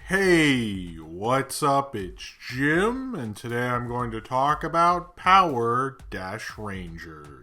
Hey, what's up? It's Jim, and today I'm going to talk about Power Dash Rangers.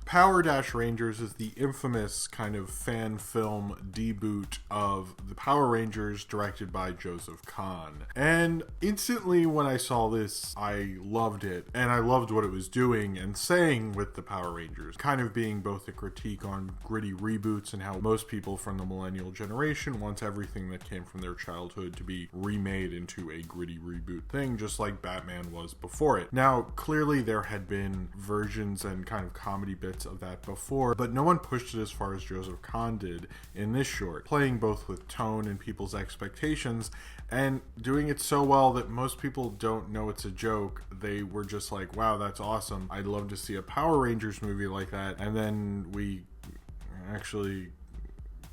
Power Dash Rangers is the infamous kind of fan film deboot of the Power Rangers directed by Joseph Kahn. And instantly when I saw this, I loved it, and I loved what it was doing and saying with the Power Rangers, kind of being both a critique on gritty reboots and how most people from the millennial generation wants everything that came from their childhood to be remade into a gritty reboot thing, just like Batman was before it. Now, clearly there had been versions and kind of comedy bits of that before, but no one pushed it as far as Joseph Kahn did in this short, playing both with tone and people's expectations and doing it so well that most people don't know it's a joke. They were just like, wow, that's awesome. I'd love to see a Power Rangers movie like that. And then we actually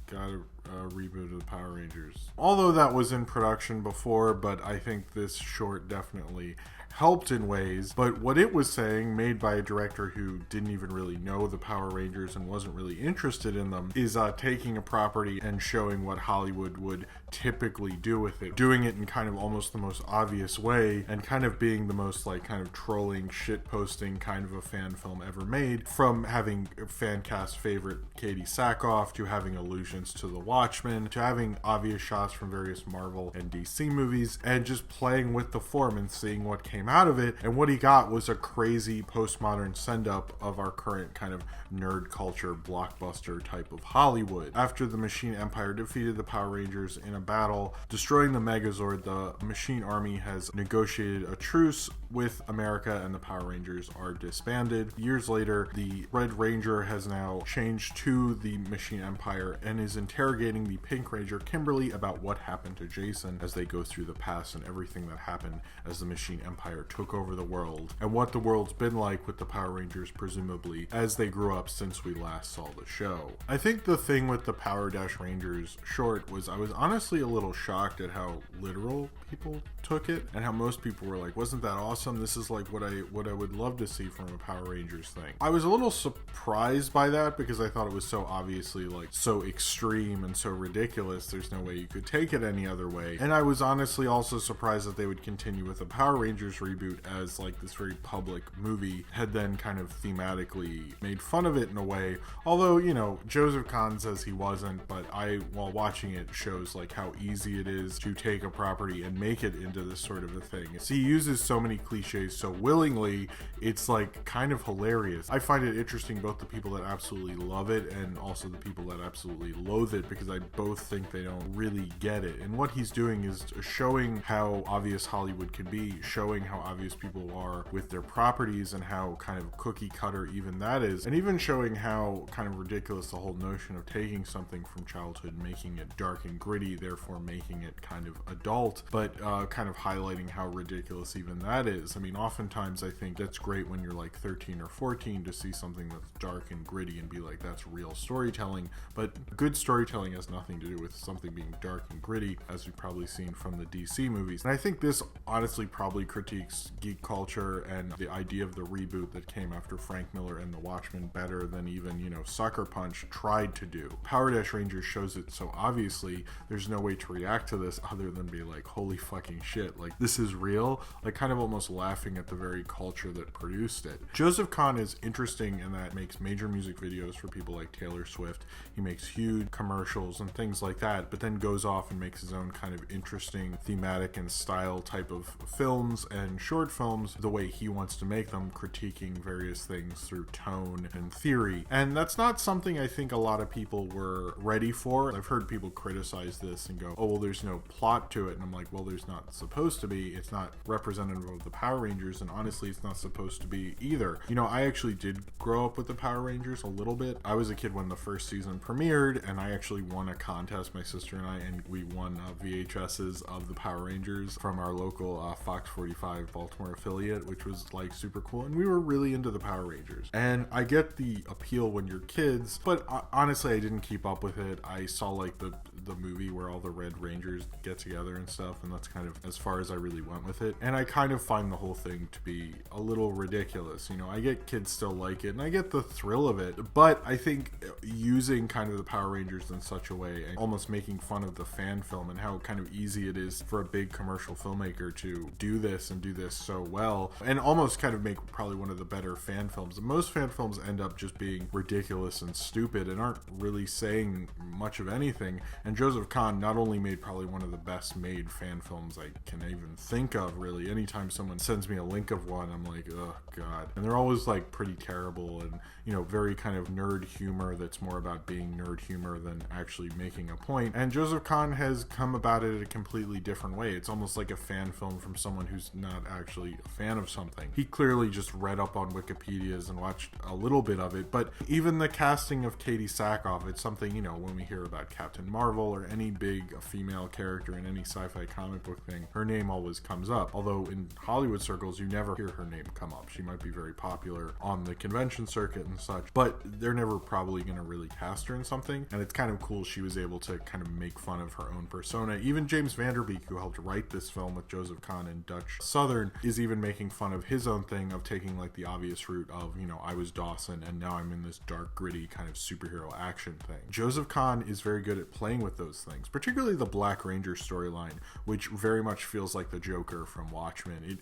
got a reboot of the Power Rangers. Although that was in production before, but I think this short definitely helped in ways. But what it was saying, made by a director who didn't even really know the Power Rangers and wasn't really interested in them, is taking a property and showing what Hollywood would typically do with it, doing it in kind of almost the most obvious way and kind of being the most like kind of trolling, shit posting kind of a fan film ever made, from having fan cast favorite Katie Sackhoff to having allusions to The Watchmen to having obvious shots from various Marvel and DC movies, and just playing with the form and seeing what came out of it. And what he got was a crazy postmodern send-up of our current kind of nerd culture blockbuster type of Hollywood. After the Machine Empire defeated the Power Rangers in a battle, destroying the Megazord, the Machine Army has negotiated a truce with America and the Power Rangers are disbanded. Years later, the Red Ranger has now changed to the Machine Empire and is interrogating the Pink Ranger Kimberly about what happened to Jason as they go through the past and everything that happened as the Machine Empire took over the world, and what the world's been like with the Power Rangers presumably as they grew up since we last saw the show. I think the thing with the Power Dash Rangers short was I was honestly a little shocked at how literal people took it and how most people were like, wasn't that awesome? This is like what I would love to see from a Power Rangers thing. I was a little surprised by that because I thought it was so obviously like so extreme and so ridiculous. There's no way you could take it any other way. And I was honestly also surprised that they would continue with the Power Rangers reboot as like this very public movie, had then kind of thematically made fun of it in a way. Although, you know, Joseph Kahn says he wasn't, but while watching it, shows like how easy it is to take a property and make it into this sort of a thing. So he uses so many cliches so willingly, it's like kind of hilarious. I find it interesting, both the people that absolutely love it and also the people that absolutely loathe it, because I both think they don't really get it. And what he's doing is showing how obvious Hollywood can be, showing how obvious people are with their properties and how kind of cookie cutter even that is, and even showing how kind of ridiculous the whole notion of taking something from childhood, making it dark and gritty, therefore making it kind of adult, but kind of highlighting how ridiculous even that is. I mean, oftentimes I think that's great when you're like 13 or 14 to see something that's dark and gritty and be like, that's real storytelling, but good storytelling has nothing to do with something being dark and gritty, as we've probably seen from the DC movies. And I think this honestly probably critiques geek culture and the idea of the reboot that came after Frank Miller and The Watchmen better than even, you know, Sucker Punch tried to do. Power Dash Rangers shows it so obviously, there's no way to react to this other than be like, holy fucking shit, like this is real, like kind of almost laughing at the very culture that produced it. Joseph Kahn is interesting in that he makes major music videos for people like Taylor Swift, he makes huge commercials and things like that, but then goes off and makes his own kind of interesting thematic and style type of films and short films the way he wants to make them, critiquing various things through tone and theory. And that's not something I think a lot of people were ready for. I've heard people criticize this and go, oh, well, there's no plot to it. And I'm like, well, there's not supposed to be. It's not representative of the Power Rangers, and honestly, it's not supposed to be either. You know, I actually did grow up with the Power Rangers a little bit. I was a kid when the first season premiered, and I actually won a contest, my sister and I, and we won VHSs of the Power Rangers from our local Fox 45 Baltimore affiliate, which was like super cool, and we were really into the Power Rangers. And I get the appeal when you're kids, but honestly, I didn't keep up with it. I saw like the movie where all the Red Rangers get together and stuff, and that's kind of as far as I really went with it. And I kind of find the whole thing to be a little ridiculous. You know, I get kids still like it, and I get the thrill of it, but I think using kind of the Power Rangers in such such a way, and almost making fun of the fan film and how kind of easy it is for a big commercial filmmaker to do this and do this so well, and almost kind of make probably one of the better fan films. And most fan films end up just being ridiculous and stupid and aren't really saying much of anything. And Joseph Kahn not only made probably one of the best made fan films I can even think of, really. Anytime someone sends me a link of one, I'm like, oh god. And they're always like pretty terrible and, you know, very kind of nerd humor that's more about being nerd humor than actually making a point. And Joseph Kahn has come about it in a completely different way. It's almost like a fan film from someone who's not actually a fan of something. He clearly just read up on Wikipedias and watched a little bit of it, but even the casting of Katie Sackhoff, it's something, you know, when we hear about Captain Marvel or any big female character in any sci-fi comic book thing, her name always comes up. Although in Hollywood circles, you never hear her name come up. She might be very popular on the convention circuit and such, but they're never probably going to really cast her in something. And it's kind of cool she was able to kind of make fun of her own persona. Even James Van Der Beek, who helped write this film with Joseph Kahn and Dutch Southern, is even making fun of his own thing of taking like the obvious route of, you know, I was Dawson and now I'm in this dark, gritty kind of superhero action thing. Joseph Kahn is very good at playing with those things, particularly the Black Ranger storyline, which very much feels like the Joker from Watchmen.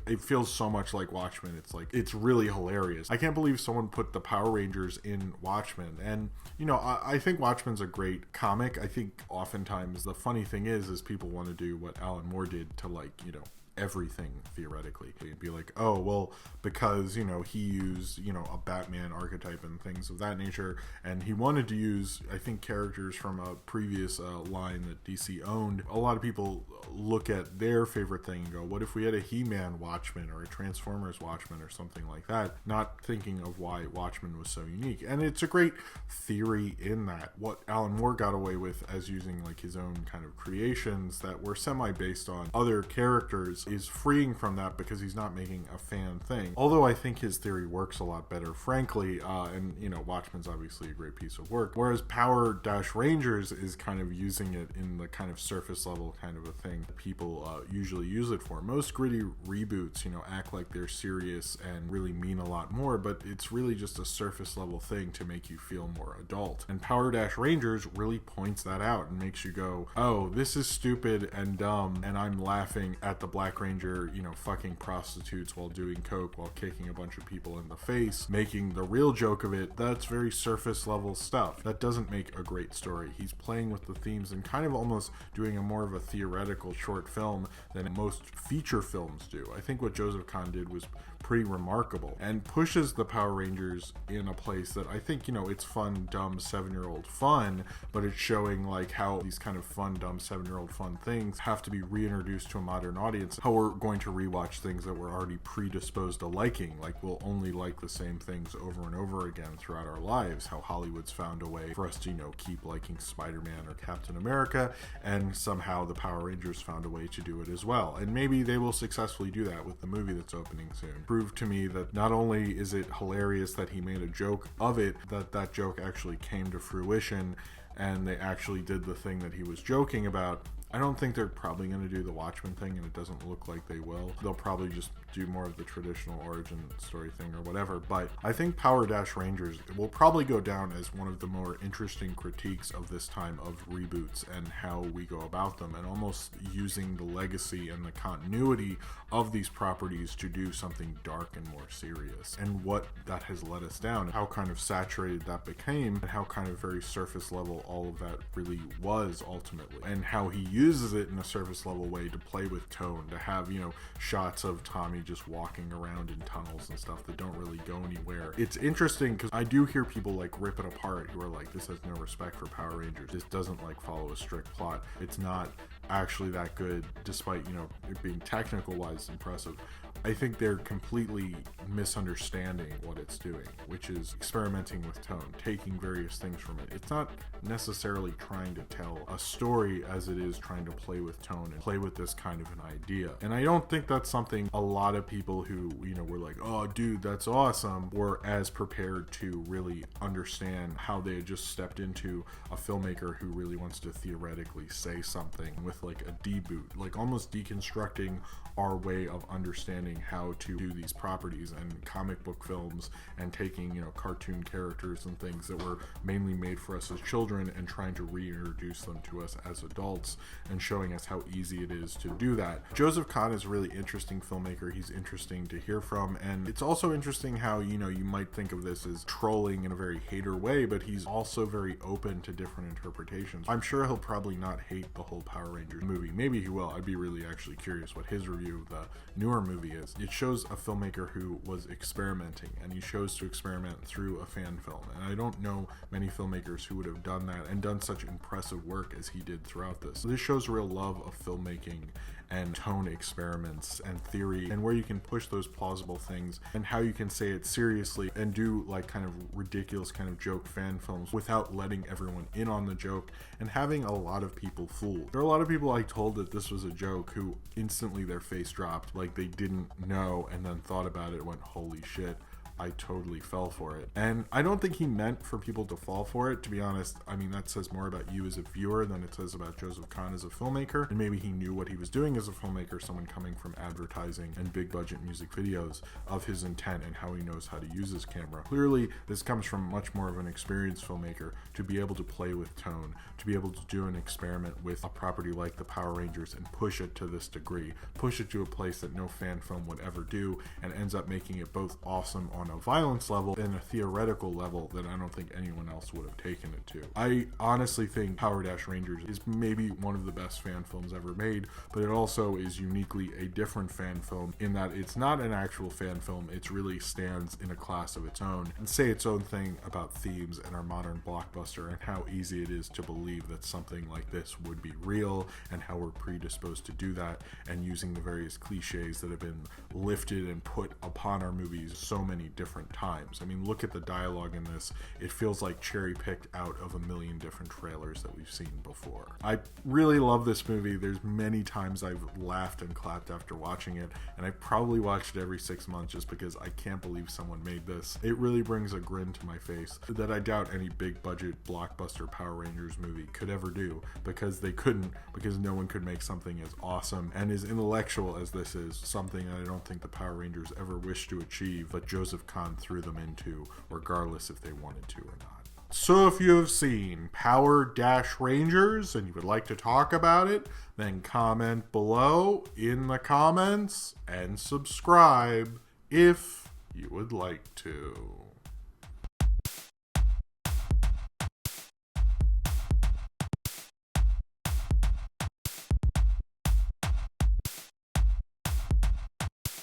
It feels so much like Watchmen. It's like, it's really hilarious. I can't believe someone put the Power Rangers in Watchmen. And, you know, I think Watchmen's a great comic. I think oftentimes the funny thing is people want to do what Alan Moore did to, like, you know, everything theoretically. It'd be like, oh, well, because, you know, he used, you know, a Batman archetype and things of that nature, and he wanted to use, I think, characters from a previous line that DC owned. A lot of people look at their favorite thing and go, what if we had a He-Man Watchmen or a Transformers Watchmen or something like that, not thinking of why Watchmen was so unique. And it's a great theory in that. What Alan Moore got away with as using like his own kind of creations that were semi-based on other characters is freeing from that because he's not making a fan thing. Although I think his theory works a lot better, frankly, and, you know, Watchmen's obviously a great piece of work, whereas Power-Rangers is kind of using it in the kind of surface level kind of a thing that people usually use it for. Most gritty reboots, you know, act like they're serious and really mean a lot more, but it's really just a surface level thing to make you feel more adult. And Power-Rangers really points that out and makes you go, oh, this is stupid and dumb, and I'm laughing at the Black Ranger, you know, fucking prostitutes while doing coke, while kicking a bunch of people in the face, making the real joke of it. That's very surface level stuff. That doesn't make a great story. He's playing with the themes and kind of almost doing a more of a theoretical short film than most feature films do. I think what Joseph Kahn did was pretty remarkable and pushes the Power Rangers in a place that I think, you know, it's fun, dumb, 7-year-old fun, but it's showing like how these kind of fun, dumb, 7-year-old fun things have to be reintroduced to a modern audience, how we're going to rewatch things that we're already predisposed to liking, like we'll only like the same things over and over again throughout our lives, how Hollywood's found a way for us to, you know, keep liking Spider-Man or Captain America, and somehow the Power Rangers found a way to do it as well. And maybe they will successfully do that with the movie that's opening soon. Prove to me that not only is it hilarious that he made a joke of it, that joke actually came to fruition and they actually did the thing that he was joking about. I don't think they're probably going to do the Watchmen thing, and it doesn't look like they will. They'll probably just do more of the traditional origin story thing or whatever, but I think Power-Rangers will probably go down as one of the more interesting critiques of this time of reboots and how we go about them, and almost using the legacy and the continuity of these properties to do something dark and more serious, and what that has led us down, how kind of saturated that became, and how kind of very surface level all of that really was ultimately, and how he uses it in a surface level way to play with tone, to have, you know, shots of Tommy just walking around in tunnels and stuff that don't really go anywhere. It's interesting because I do hear people like rip it apart who are like, this has no respect for Power Rangers, this doesn't like follow a strict plot, it's not actually that good despite, you know, it being technical wise impressive. I think they're completely misunderstanding what it's doing, which is experimenting with tone, taking various things from it. It's not necessarily trying to tell a story as it is trying to play with tone and play with this kind of an idea. And I don't think that's something a lot of people who, you know, were like, oh dude, that's awesome, were as prepared to really understand how they had just stepped into a filmmaker who really wants to theoretically say something with like a deboot, like almost deconstructing our way of understanding understanding how to do these properties and comic book films, and taking, cartoon characters and things that were mainly made for us as children and trying to reintroduce them to us as adults, and showing us how easy it is to do that. Joseph Kahn is a really interesting filmmaker. He's interesting to hear from, and it's also interesting how, you might think of this as trolling in a very hater way, but he's also very open to different interpretations. I'm sure he'll probably not hate the whole Power Rangers movie. Maybe he will. I'd be really actually curious what his review of the newer movie is. It shows a filmmaker who was experimenting, and he chose to experiment through a fan film. And I don't know many filmmakers who would have done that and done such impressive work as he did throughout this. This shows real love of filmmaking and tone experiments and theory, and where you can push those plausible things, and how you can say it seriously and do like kind of ridiculous kind of joke fan films without letting everyone in on the joke and having a lot of people fooled. There are a lot of people I told that this was a joke who instantly their face dropped, like they didn't know, and then thought about it and went, holy shit, I totally fell for it. And I don't think he meant for people to fall for it, to be honest. I mean, that says more about you as a viewer than it says about Joseph Kahn as a filmmaker. And maybe he knew what he was doing as a filmmaker, someone coming from advertising and big budget music videos, of his intent and how he knows how to use his camera. Clearly, this comes from much more of an experienced filmmaker to be able to play with tone, to be able to do an experiment with a property like the Power Rangers and push it to this degree, push it to a place that no fan film would ever do, and ends up making it both awesome on a violence level and a theoretical level that I don't think anyone else would have taken it to. I honestly think Power Rangers is maybe one of the best fan films ever made, but it also is uniquely a different fan film in that it's not an actual fan film. It really stands in a class of its own and say its own thing about themes and our modern blockbuster, and how easy it is to believe that something like this would be real, and how we're predisposed to do that, and using the various cliches that have been lifted and put upon our movies so many different times. I mean, look at the dialogue in this. It feels like cherry picked out of a million different trailers that we've seen before. I really love this movie. There's many times I've laughed and clapped after watching it, and I probably watched it every 6 months just because I can't believe someone made this. It really brings a grin to my face that I doubt any big budget blockbuster Power Rangers movie could ever do, because they couldn't, because no one could make something as awesome and as intellectual as this is, something I don't think the Power Rangers ever wished to achieve, but Joseph Kahn threw them into, regardless if they wanted to or not. So if you have seen Power Rangers and you would like to talk about it, then comment below in the comments and subscribe if you would like to.